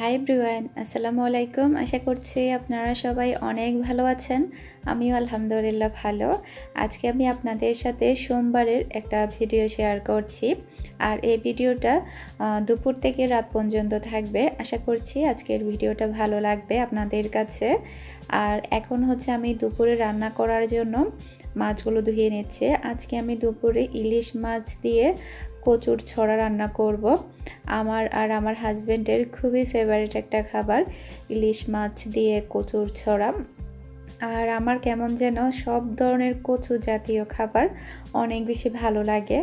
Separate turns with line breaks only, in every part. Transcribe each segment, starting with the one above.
Hi everyone, আসসালামু আলাইকুম। আশা করছি আপনারা সবাই অনেক ভালো আছেন। আমিও আলহামদুলিল্লাহ ভালো। আজকে আমি আপনাদের সাথে সোমবারের একটা ভিডিও শেয়ার করছি, আর এই ভিডিওটা দুপুর থেকে রাত পর্যন্ত থাকবে। আশা করছি আজকের ভিডিওটা ভালো লাগবে আপনাদের কাছে। আর এখন হচ্ছে আমি দুপুরে রান্না করার জন্য মাছগুলো ধুয়ে নিচ্ছে। আজকে আমি দুপুরে ইলিশ মাছ দিয়ে কচুর ছড়া রান্না করব। আমার আর আমার হাজবেন্ডের খুবই ফেভারিট একটা খাবার ইলিশ মাছ দিয়ে কচুর ছড়া। আর আমার কেমন যেন সব ধরনের কচু জাতীয় খাবার অনেক বেশি ভালো লাগে।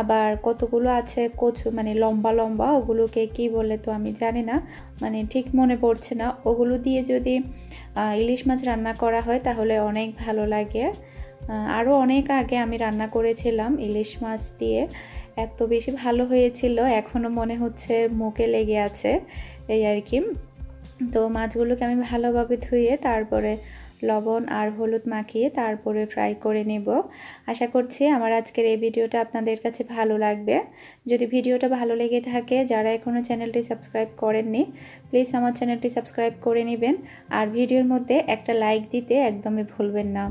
আবার কতগুলো আছে কচু, মানে লম্বা লম্বা, ওগুলোকে কি বলে তো আমি জানি না, মানে ঠিক মনে পড়ছে না। ওগুলো দিয়ে যদি ইলিশ মাছ রান্না করা হয় তাহলে অনেক ভালো লাগে। আরও অনেক আগে আমি রান্না করেছিলাম ইলিশ মাছ দিয়ে, এত বেশি ভালো হয়েছিল, এখনও মনে হচ্ছে মুখে লেগে আছে এই আর কি। তো মাছগুলোকে আমি ভালোভাবে ধুয়ে তারপরে লবণ আর হলুদ মাখিয়ে তারপরে ফ্রাই করে নেব। আশা করছি আমার আজকের এই ভিডিওটা আপনাদের কাছে ভালো লাগবে। যদি ভিডিওটা ভালো লেগে থাকে, যারা এখনও চ্যানেলটি সাবস্ক্রাইব করেননি প্লিজ আমার চ্যানেলটি সাবস্ক্রাইব করে নেবেন, আর ভিডিওর মধ্যে একটা লাইক দিতে একদমই ভুলবেন না।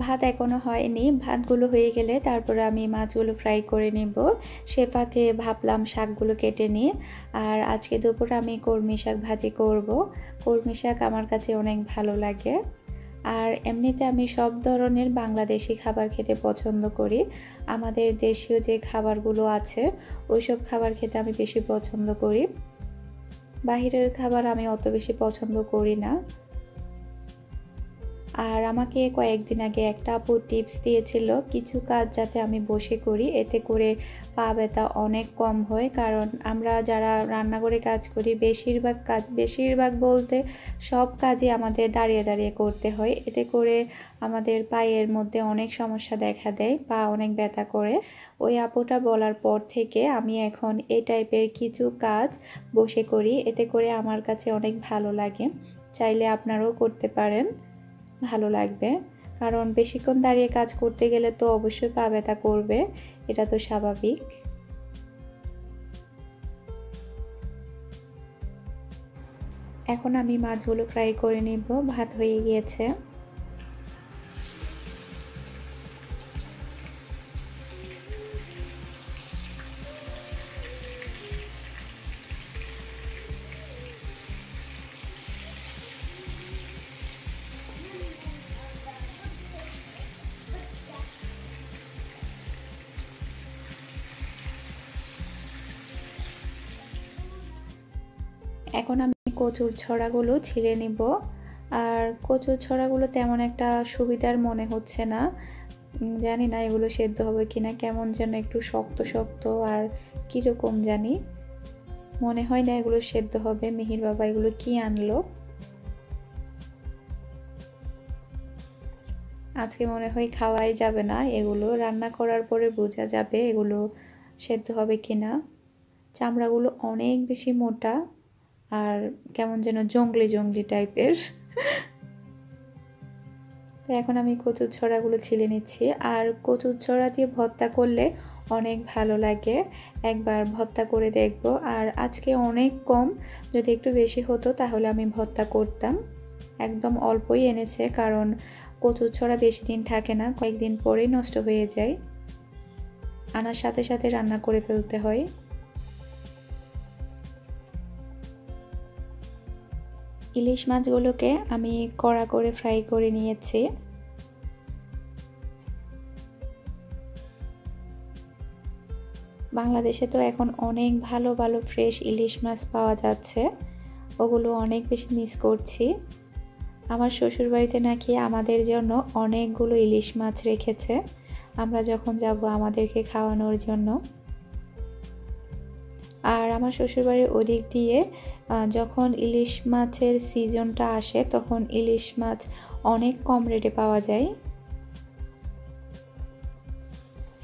ভাত এখনো হয়নি, ভাতগুলো হয়ে গেলে তারপরে আমি মাছগুলো ফ্রাই করে নেব। সে ফাঁকে ভাবলাম শাকগুলো কেটে নিই। আর আজকে দুপুরে আমি কলমি শাক ভাজি করব। কলমি শাক আমার কাছে অনেক ভালো লাগে। আর এমনিতে আমি সব ধরনের বাংলাদেশি খাবার খেতে পছন্দ করি। আমাদের দেশীয় যে খাবারগুলো আছে ওইসব খাবার খেতে আমি বেশি পছন্দ করি। বাহিরের খাবার আমি অত বেশি পছন্দ করি না। আর আমাকে কয়েকদিন আগে একটা আপু টিপস দিয়েছিল কিছু কাজ যাতে আমি বসে করি, এতে করে পা ব্যথা অনেক কম হয়। কারণ আমরা যারা রান্নাঘরে কাজ করি বেশিরভাগ বলতে সব কাজই আমাদের দাঁড়িয়ে দাঁড়িয়ে করতে হয়। এতে করে আমাদের পায়ের মধ্যে অনেক সমস্যা দেখা দেয়, পা অনেক ব্যথা করে। ওই আপুটা বলার পর থেকে আমি এখন এই টাইপের কিছু কাজ বসে করি, এতে করে আমার কাছে অনেক ভালো লাগে। চাইলে আপনারাও করতে পারেন, ভালো লাগবে। কারণ বেশিক্ষণ দাঁড়িয়ে কাজ করতে গেলে তো অবশ্যই পা ব্যথা করবে, এটা তো স্বাভাবিক। এখন আমি মাছগুলো ফ্রাই করে নিব। ভাত হয়ে গিয়েছে। এখন আমি কচুর ছড়াগুলো ছিঁড়ে নিব। আর কচুর ছড়াগুলো তেমন একটা সুবিধার মনে হচ্ছে না, জানি না এগুলো সেদ্ধ হবে কিনা, কেমন যেন একটু শক্ত শক্ত আর কীরকম জানি, মনে হয় না এগুলো সেদ্ধ হবে। মিহির বাবা এগুলো কি আনলো, আজকে মনে হয় খাওয়াই যাবে না। এগুলো রান্না করার পরে বোঝা যাবে এগুলো সেদ্ধ হবে কিনা। চামড়াগুলো অনেক বেশি মোটা আর কেমন যেন জংলি জংলি টাইপের। তো এখন আমি কচুর ছড়াগুলো ছিলে নিচ্ছি। আর কচুর ছড়া দিয়ে ভর্তা করলে অনেক ভালো লাগে, একবার ভর্তা করে দেখব। আর আজকে অনেক কম, যদি একটু বেশি হতো তাহলে আমি ভর্তা করতাম। একদম অল্পই এনেছে, কারণ কচুর ছড়া বেশি দিন থাকে না, কয়েকদিন পরেই নষ্ট হয়ে যায়। আনার সাথে সাথে রান্না করে ফেলতে হয়। ইলিশ মাছগুলোকে আমি কড়া করে ফ্রাই করে নিয়েছি। বাংলাদেশে তো এখন অনেক ভালো ভালো ফ্রেশ ইলিশ মাছ পাওয়া যাচ্ছে, ওগুলো অনেক বেশি মিস করছি। আমার শ্বশুরবাড়িতে নাকি আমাদের জন্য অনেকগুলো ইলিশ মাছ রেখেছে, আমরা যখন যাব আমাদেরকে খাওয়ানোর জন্য। আর আমার শ্বশুরবাড়ির ওদিক দিয়ে যখন ইলিশ মাছের সিজনটা আসে তখন ইলিশ মাছ অনেক কম রেটে পাওয়া যায়।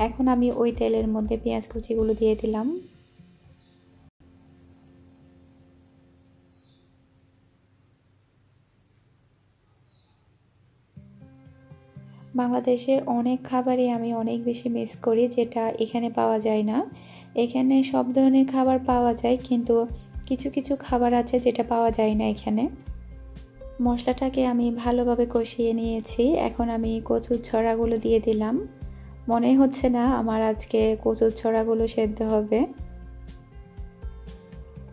এখন আমি ওই তেলের মধ্যে পেঁয়াজ কুচিগুলো দিয়ে দিলাম। বাংলাদেশের অনেক খাবারই আমি অনেক বেশি মিস করি, যেটা এখানে পাওয়া যায় না। এখানে সব ধরনের খাবার পাওয়া যায়, কিন্তু কিছু কিছু খাবার আছে যেটা পাওয়া যায় না এখানে। মশলাটাকে আমি ভালোভাবে কষিয়ে নিয়েছি। এখন আমি কচুর ছড়াগুলো দিয়ে দিলাম। মনে হচ্ছে না আমার আজকে কচুর ছড়াগুলো সেদ্ধ হবে,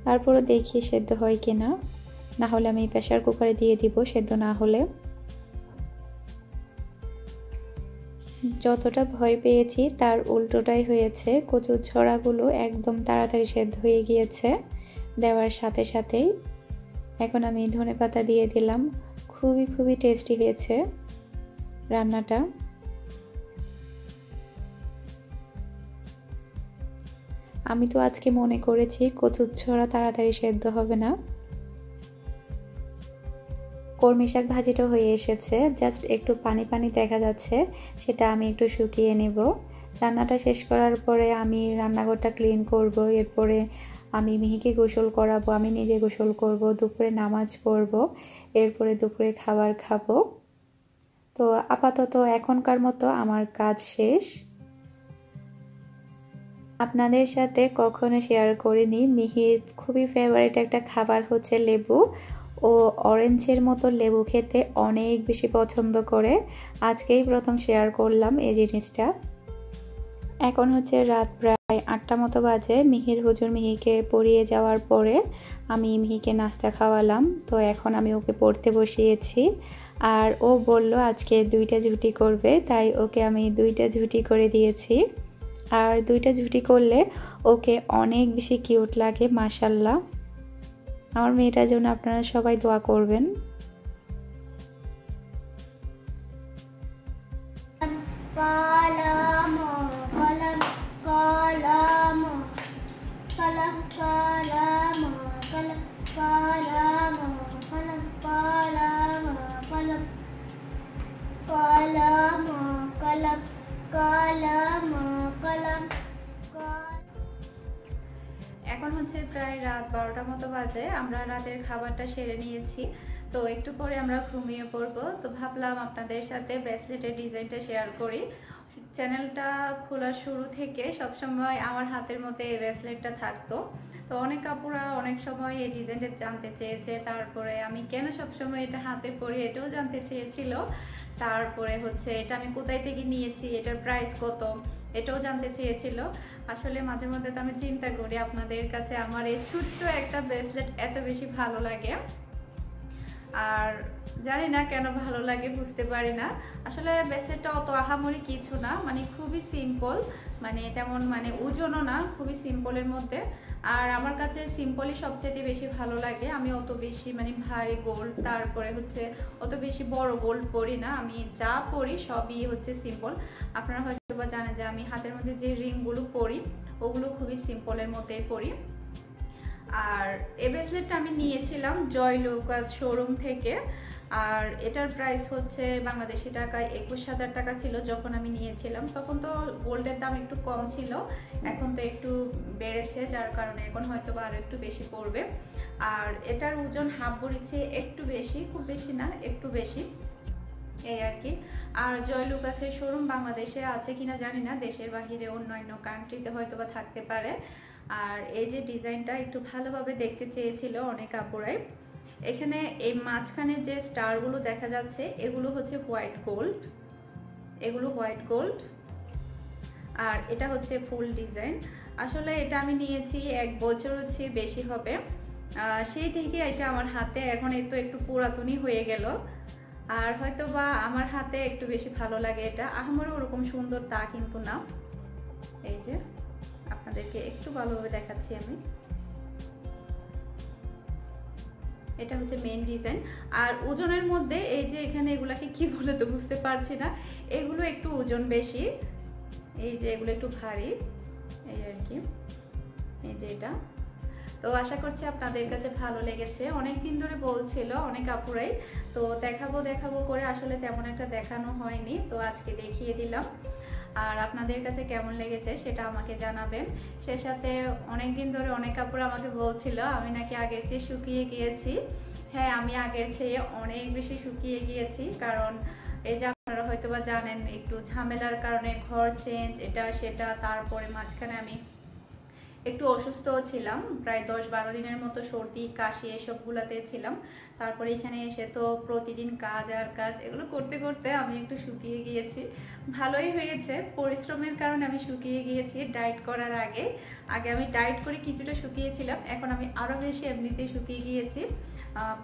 তারপরও দেখি সেদ্ধ হয় কিনা। না হলে আমি প্রেসার কুকারে দিয়ে দিব, সেদ্ধ না হলে। যতটা ভয় পেয়েছি তার উল্টোটাই হয়েছে, কচুর ছড়াগুলো একদম তাড়াতাড়ি সেদ্ধ হয়ে গিয়েছে দেওয়ার সাথে সাথেই। এখন আমি ধনেপাতা দিয়ে দিলাম। খুবই টেস্টি হয়েছে রান্নাটা। আমি তো আজকে মনে করেছি কচুর ছড়া তাড়াতাড়ি সেদ্ধ হবে না। কলমি শাক ভাজিটা হয়ে এসেছে, জাস্ট একটু পানি পানি দেখা যাচ্ছে, সেটা আমি একটু শুকিয়ে নেব। রান্নাটা শেষ করার পরে আমি রান্নাঘরটা ক্লিন করব, এরপরে আমি মিহিকে গোসল করাবো, আমি নিজে গোসল করব, দুপুরে নামাজ পড়ব, এরপরে দুপুরে খাবার খাবো। তো আপাতত এখনকার মতো আমার কাজ শেষ। আপনাদের সাথে কখনো শেয়ার করিনি, মিহির খুবই ফেভারিট একটা খাবার হচ্ছে লেবু। ও অরেঞ্জের মতো লেবু খেতে অনেক বেশি পছন্দ করে। আজকেই প্রথম শেয়ার করলাম এই জিনিসটা। এখন হচ্ছে রাত প্রায় 8টা মতো বাজে। মিহির হুজুর মিহিকে পড়িয়ে যাওয়ার পরে আমি মিহিকে নাস্তা খাওয়ালাম। তো এখন আমি ওকে পড়তে বসিয়েছি। আর ও বলল আজকে 2টা ঝুটি করবে, তাই ওকে আমি 2টা ঝুটি করে দিয়েছি। আর 2টা ঝুটি করলে ওকে অনেক বেশি কিউট লাগে, মাশাআল্লাহ। আমার মেয়েটার জন্য আপনারা সবাই দোয়া করবেন। এখন হচ্ছে প্রায় রাত 12টা মতো বাজে। আমরা রাতের খাবারটা সেরে নিয়েছি, তো একটু পরে আমরা ঘুমিয়ে পড়বো। তো ভাবলাম আপনাদের সাথে ব্রেসলেটের ডিজাইনটা শেয়ার করি। চ্যানেলটা খোলার শুরু থেকে সবসময় আমার হাতের মধ্যে এই ব্রেসলেটটা থাকতো। তো অনেক আপুরা অনেক সময় এই ডিজাইনটা জানতে চেয়েছে, তারপরে আমি কেন সবসময় এটা হাতে পরি এটাও জানতে চেয়েছিল। তারপরে হচ্ছে এটা আমি কোথায় থেকে নিয়েছি, এটার প্রাইস কত এটাও জানতে চেয়েছিল। আসলে মাঝে মধ্যে তো আমি চিন্তা করি আপনাদের কাছে আমার এই ছোট্ট একটা ব্রেসলেট এত বেশি ভালো লাগে, আর জানি না কেন ভালো লাগে, বুঝতে পারি না। আসলে ব্রেসলেটটা অত আহামরি কিছু না, মানে খুবই সিম্পল, মানে তেমন মানে ওজনও না, খুবই সিম্পলের মধ্যে। আর আমার কাছে সিম্পলই সবচেয়ে বেশি ভালো লাগে। আমি অত বেশি মানে ভারী গোল্ড, তারপরে হচ্ছে অত বেশি বড় গোল্ড পরি না। আমি যা পরি সবই হচ্ছে সিম্পল। আপনারা হয়তো বা জানেন যে আমি হাতের মধ্যে যে রিংগুলো পরি ওগুলো খুবই সিম্পলের মধ্যেই পরি। আর এই ব্রেসলেটটা আমি নিয়েছিলাম জয়লুকাস শোরুম থেকে। আর এটার প্রাইস হচ্ছে বাংলাদেশি টাকায় 21,000 টাকা ছিল যখন আমি নিয়েছিলাম। তখন তো গোল্ডের দাম একটু কম ছিল, এখন তো একটু বেড়েছে, যার কারণে এখন হয়তো বা আরো একটু বেশি পড়বে। আর এটার ওজন হাফ ভরির চেয়ে একটু বেশি, খুব বেশি না, একটু বেশি, এই আর কি। আর জয়লুকাসের শোরুম বাংলাদেশে আছে কিনা জানি না, দেশের বাহিরে অন্যান্য কান্ট্রিতে হয়তো বা থাকতে পারে। আর এই যে ডিজাইনটা একটু ভালোভাবে দেখতে চেয়েছিল অনেক আপুরাই। এখানে এই মাঝখানে যে স্টারগুলো দেখা যাচ্ছে এগুলো হচ্ছে হোয়াইট গোল্ড, এগুলো হোয়াইট গোল্ড। আর এটা হচ্ছে ফুল ডিজাইন। আসলে এটা আমি নিয়েছি 1 বছর হচ্ছে বেশি হবে, সেই থেকে এটা আমার হাতে এখন একটু পুরাতনই হয়ে গেল। আর হয়তো বা আমার হাতে একটু বেশি ভালো লাগে এটা। আমার ওরকম সুন্দর তা কিন্তু না। এই যে আপনাদেরকে একটু ভালোভাবে দেখাচ্ছি আমি, এটা হচ্ছে মেইন ডিজাইন। আর ওজনের মধ্যে এই যে এখানে এগুলাকে কি বলে তো বুঝতে পারছি না, এগুলো একটু ওজন বেশি, এই যে এগুলো একটু ভারী, এই আর কি। এই যে এটা, তো আশা করছি আপনাদের কাছে ভালো লেগেছে। অনেক দিন ধরে বলছিল অনেক আপুরাই, তো দেখাবো দেখাবো করে আসলে তেমন একটা দেখানো হয়নি, তো আজকে দেখিয়ে দিলাম। আর আপনাদের কাছে কেমন লেগেছে সেটা আমাকে জানাবেন। সে সাথে অনেক দিন ধরে অনেক আপুরা আমাকে বলছিল আমি নাকি আগের চেয়ে শুকিয়ে গিয়েছি। হ্যাঁ, আমি আগের চেয়ে অনেক বেশি শুকিয়ে গিয়েছি, কারণ এই যে আপনারা হয়তোবা জানেন একটু ঝামেলার কারণে ঘর চেঞ্জ এটা সেটা, তারপরে মাঝখানে আমি একটু অসুস্থ ছিলাম, প্রায় 10-12 দিনের মতো সর্দি কাশি এসবগুলোতে ছিলাম। তারপরে এখানে এসে তো প্রতিদিন কাজ আর কাজ, এগুলো করতে করতে আমি একটু শুকিয়ে গিয়েছি। ভালোই হয়েছে, পরিশ্রমের কারণে আমি শুকিয়ে গিয়েছি। ডায়েট করার আগে আমি ডায়েট করে কিছুটা শুকিয়েছিলাম, এখন আমি আরও বেশি এমনিতেই শুকিয়ে গিয়েছি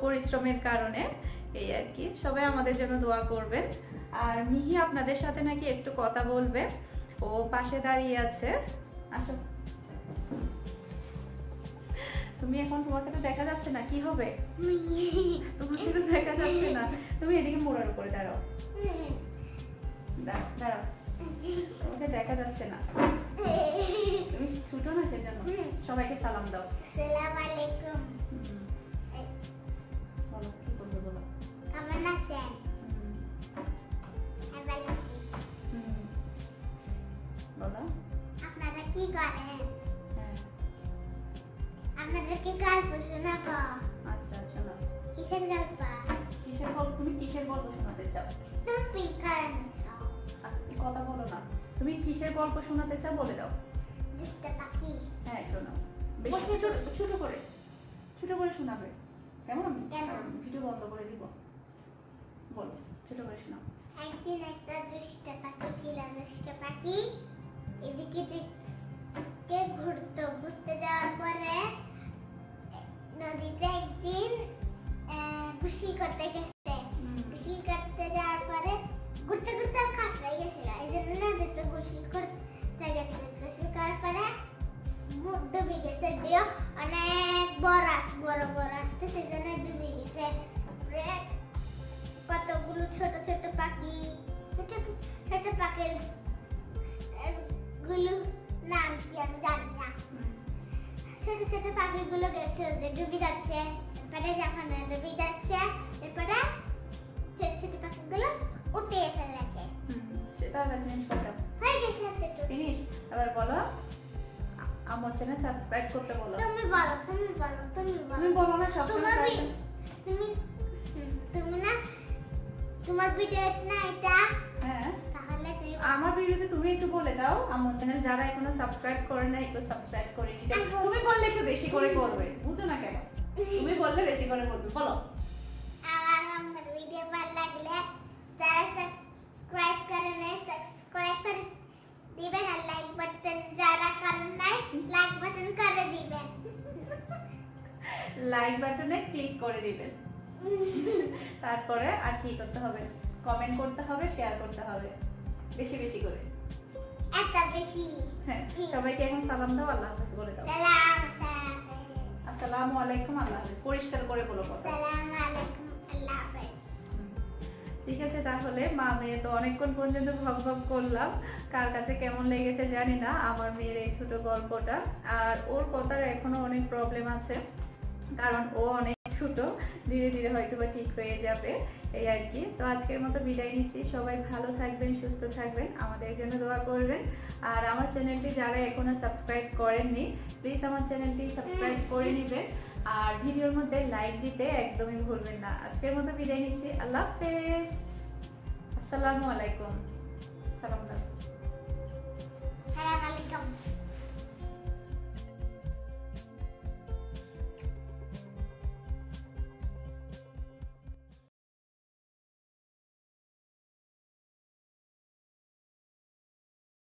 পরিশ্রমের কারণে। এই আর কি, সবাই আমাদের জন্য দোয়া করবেন। আর মিহি আপনাদের সাথে নাকি একটু কথা বলবে, ও পাশে দাঁড়িয়ে আছে। আসো, তুমি এখন, তোমাকে তো দেখা যাচ্ছে না, কি হবে? তোমাকে তো দেখা যাচ্ছে না, তুমি এদিকে মোড়ার উপরে দাঁড়াও, দাঁড়াও, তোমাকে দেখা যাচ্ছে না, তুমি ছোট না সেজন্য। সবাইকে সালাম দাও।
আসসালামু আলাইকুম।
বলো, কি বলবে বলো।
কেমন আছেন? ভালো আছি।
বলো।
আপনারা কি করেন?
হ্যাঁ,
আপনাদেরকে গল্প শোনাবো।
আচ্ছা শোনাও।
কিসের গল্প?
কিসের গল্প? তুমি কিসের গল্প শোনাতে চাও?
তুমি কারণ
কথা বলো না, তুমি কিসের গল্প শোনাতে চাও বলে দাও।
দুষ্ট পাখি।
হ্যাঁ শোনাও, বেশি ছোট করে শোনাবে, কেমন? ভিডিও বন্ধ করে দিব, বলো, ছোট করে শোনাও।
একদিন একটা দুষ্ট পাখি ছিল। দুষ্ট পাখি এদিকে দিকে ঘুরতে যাওয়ার পরে নদীতে একদিন গোসল করতে গেছে। গোসল করতে যাওয়ার পরে ঘুরতে আর কাঁচড়াই গেছিল, এই জন্য নদীতে গোসল করতে গেছে। গোসল করার পরে ডুবে গেছে, দিয়ে অনেক বড় আসতে, সেজন্য ডুবে গেছে। কতগুলো ছোট ছোট পাখি, ছোট পাখির গুলো নাম কি আমি জানি না। ছোট ছোট পাখিগুলো গেছে যে ডুবে যাচ্ছে, এরপরে যখন ডুবে যাচ্ছে এরপরে ছোট ছোট পাখিগুলো উঠিয়ে ফেলেছে।
সেটা ফিনিশ করো,
হয়ে গেছে এতটুকু।
ফিনিশ। এবার বলো, আমার চ্যানেল সাবস্ক্রাইব করতে বলো।
তুমি বলো।
তুমি বলো না সব
তোমার তুমি না, তোমার ভিডিও না এটা।
হ্যাঁ,
তাহলে
আমার ভিডিওতে তুমি একটু বলে দাও, আমার চ্যানেল যারা এখনো সাবস্ক্রাইব করে না একটু সাবস্ক্রাইব করে নিতে। তুমি বললে একটু বেশি করে করবে, বুঝো না কেন? তুমি বললে বেশি করে করবে, বলো।
আমার ভিডিও ভালো লাগলে যারা সাবস্ক্রাইব করেন নাই সাবস্ক্রাইব করে দিবেন, আর লাইক বাটন যারা করেন নাই লাইক বাটন করে দিবেন।
লাইক বাটনে ক্লিক করে দিবেন। তারপরে আর কি করতে হবে? কমেন্ট করতে হবে, শেয়ার করতে হবে বেশি বেশি করে।
এত বেশি।
হ্যাঁ, সবাইকে এখন সালাম দাও, আল্লাহ হাফেজ বলে দাও।
সালাম।
আসসালামু আলাইকুম, আল্লাহ হাফেজ পরিষ্কার করে বলো কথা।
আসসালামু আলাইকুম, আল্লাহ হাফেজ।
ঠিক আছে, তাহলে মা মেয়ে তো অনেকক্ষণ পর্যন্ত ভগ করলাম। কার কাছে কেমন লেগেছে জানি না আমার মেয়ের এই ছোট গল্পটা। আর ওর কথার এখনো অনেক প্রবলেম আছে, কারণ ও অনেক ছোট, ধীরে ধীরে হয়তো বা ঠিক হয়ে যাবে, এই আর কি। তো আজকের মতো বিদায় নিচ্ছি, সবাই ভালো থাকবেন, সুস্থ থাকবেন, আমাদের জন্য দোয়া করবেন। আর আমার চ্যানেলটি যারা এখনো সাবস্ক্রাইব করেননি প্লিজ আমার চ্যানেলটি সাবস্ক্রাইব করে নেবেন, আর ভিডিওর মধ্যে লাইক দিতে একদমই ভুলবেন না। আজকের মতো বিদায় নিচ্ছি, আল্লাহ হাফেজ, আসসালামু আলাইকুম, সালাম।